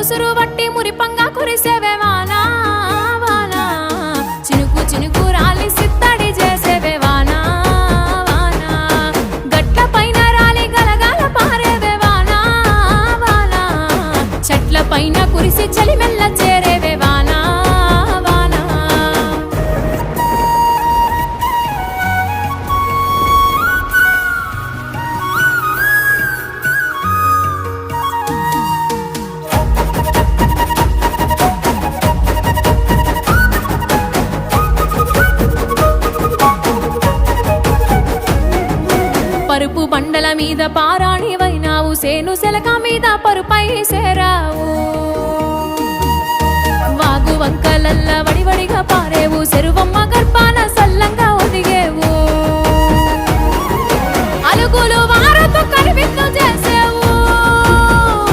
ముసురు వట్టి మురిపంగా కురిసేవే వానా వానా చినుకు చినుకు రాలి సిత్తడి చేసేవే వానా వానా గట్ల పైన రాలి గలగాల పారేవే వానా వానా చెట్ల పైన కురిసి చలి మెల్ల చేరేవే వానా వానా పరుపు బండల మీద పారాణివైనావు సేను సెలక మీద పరుపై సేరావు వాగు వంకలల్ల వడివడిగా పారేవు చెరువమ్మ గర్భాన